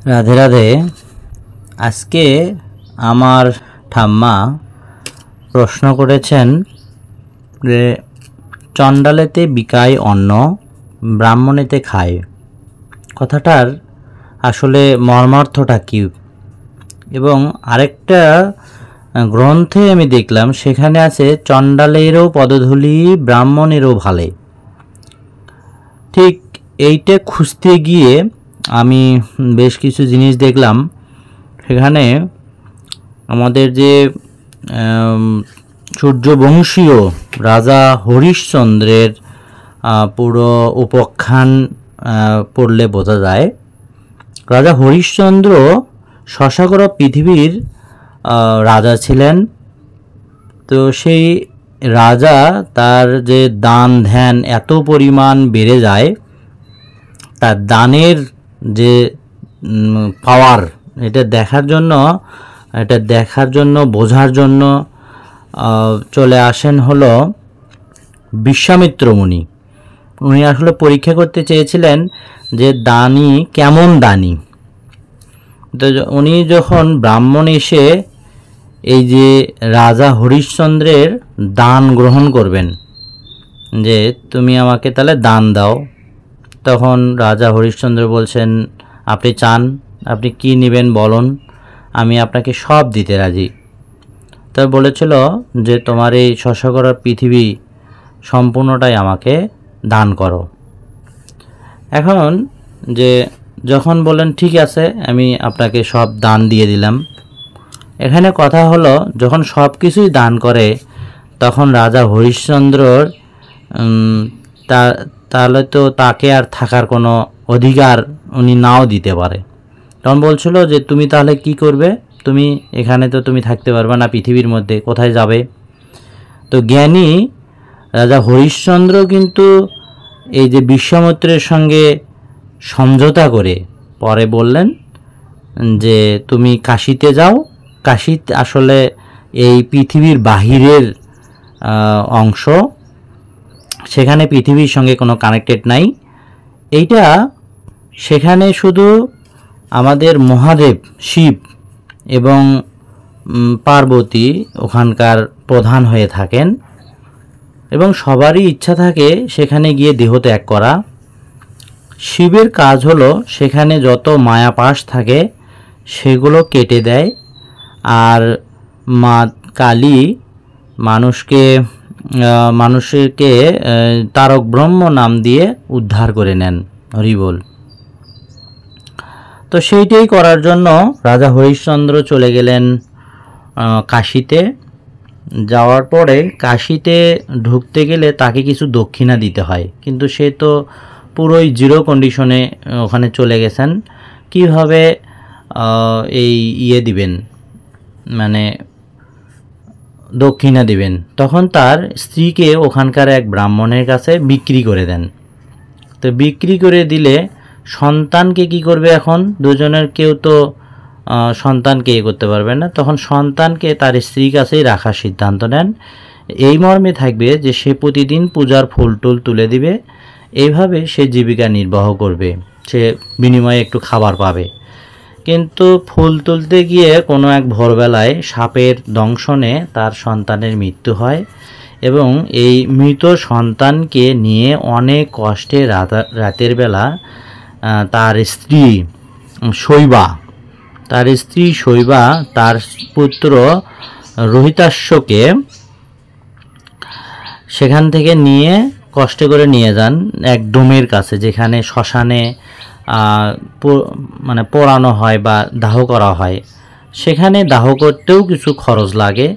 রাধে রাধে। আজকে আমার ঠাম্মা প্রশ্ন করেছেন যে চণ্ডালেতে বিকায় অন্ন, ব্রাহ্মণেতে খায়, কথাটার আসলে মর্মার্থটা কী। এবং আরেকটা গ্রন্থে আমি দেখলাম সেখানে আছে চণ্ডালেরও পদধূলি ব্রাহ্মণেরও ভালে। ঠিক এইটা খুঁজতে গিয়ে আমি বেশ কিছু জিনিস দেখলাম। সেখানে আমাদের যে সূর্যবংশীয় রাজা হরিশ্চন্দ্রের পুরো উপাখ্যান পড়লে বোঝা যায় রাজা হরিশ্চন্দ্র শশাগর পৃথিবীর রাজা ছিলেন। তো সেই রাজা তার যে দান ধ্যান এত পরিমাণ বেড়ে যায়, তার দানের যে পাওয়ার এটা দেখার জন্য বোঝার জন্য চলে আসেন হলো বিশ্বামিত্র মুনি। উনি আসলে পরীক্ষা করতে চেয়েছিলেন যে দানী কেমন দানী। তো উনি যখন ব্রাহ্মণ এসে এই যে রাজা হরিশ্চন্দ্রের দান গ্রহণ করবেন, যে তুমি আমাকে তাহলে দান দাও, তখন রাজা হরিশ্চন্দ্র বলছেন আপনি চান, আপনি কি নেবেন বলুন, আমি আপনাকে সব দিতে রাজি। তো বলেছিল যে তোমার এই শশাগর পৃথিবী সম্পূর্ণটাই আমাকে দান করো। এখন যে যখন বলেন ঠিক আছে আমি আপনাকে সব দান দিয়ে দিলাম, এখানে কথা হলো যখন সব কিছুই দান করে তখন রাজা হরিশ্চন্দ্রর তাহলে তো তাকে আর থাকার কোনো অধিকার উনি নাও দিতে পারে। তখন বলছিল যে তুমি তাহলে কি করবে, তুমি এখানে তো তুমি থাকতে পারবে না, পৃথিবীর মধ্যে কোথায় যাবে। তো জ্ঞানী রাজা হরিশ্চন্দ্র কিন্তু এই যে বিশ্বামিত্রের সঙ্গে সমঝোতা করে পরে বললেন যে তুমি কাশীতে যাও, কাশী আসলে এই পৃথিবীর বাহিরের অংশ, সেখানে পৃথিবীর সঙ্গে কোনো কানেক্টেড নাই। এইটা সেখানে শুধু আমাদের মহাদেব শিব এবং পার্বতী ওখানকার প্রধান হয়ে থাকেন এবং সবারই ইচ্ছা থাকে সেখানে গিয়ে দেহ ত্যাগ করা। শিবের কাজ হলো সেখানে যত মায়াপাশ থাকে সেগুলো কেটে দেয়, আর মা কালী মানুষকে তারক ব্রহ্ম নাম দিয়ে উদ্ধার করে নেন। হরি বল। তো সেইটাই করার জন্য রাজা হরিশ্চন্দ্র চলে গেলেন কাশীতে। যাওয়ার পরে কাশীতে ঢুকতে গেলে তাকে কিছু দক্ষিণা দিতে হয়, কিন্তু সে তো পুরোই জিরো কন্ডিশনে ওখানে চলে গেছেন। কিভাবে এই দিবেন, মানে দক্ষিণা দিবেন? তখন তার স্ত্রীকে ওখানকার এক ব্রাহ্মণের কাছে বিক্রি করে দেন। তো বিক্রি করে দিলে সন্তানকে কি করবে? এখন দুজনের কেউ তো সন্তানকে করতে পারবে না, তখন সন্তানকে তার স্ত্রীর কাছেই রাখার সিদ্ধান্ত নেন। এই মর্মে থাকবে যে সে প্রতিদিন পূজার ফুল টুল তুলে দিবে, এইভাবে সে জীবিকা নির্বাহ করবে, সে বিনিময়ে একটু খাবার পাবে। কিন্তু ফুল তুলতে গিয়ে কোনো এক ভোরবেলায় সাপের দংশনে তার সন্তানের মৃত্যু হয় এবং এই মৃত সন্তানকে নিয়ে অনেক কষ্টে রাতের বেলা তার স্ত্রী শৈবা তার পুত্র রোহিতাশ্বকে সেখান থেকে নিয়ে কষ্ট করে নিয়ে যান এক ডোমের কাছে, যেখানে শ্মশানে মানে পোড়ানো হয় বা দাহ করা হয়। সেখানে দাহ করতেও কিছু খরচ লাগে।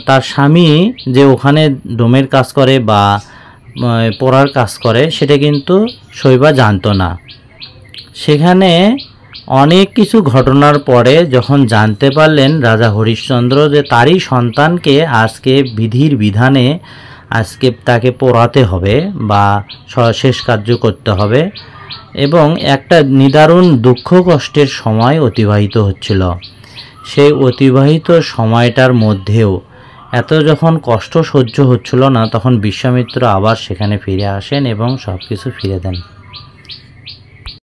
তার স্বামী যে ওখানে ডোমের কাজ করে বা পোড়ার কাজ করে সেটা কিন্তু শৈবা জানতো না। সেখানে অনেক কিছু ঘটনার পরে যখন জানতে পারলেন রাজা হরিশ্চন্দ্র যে তারই সন্তানকে আজকে বিধির বিধানে আজকে তাকে পোড়াতে হবে বা শেষ কার্য করতে হবে, এবং একটা নিদারুণ দুঃখ কষ্টের সময় অতিবাহিত হচ্ছিল। সেই অতিবাহিত সময়টার মধ্যেও এত যখন কষ্ট সহ্য হচ্ছিল না, তখন বিশ্বামিত্র আবার সেখানে ফিরে আসেন এবং সব কিছু ফিরে দেন।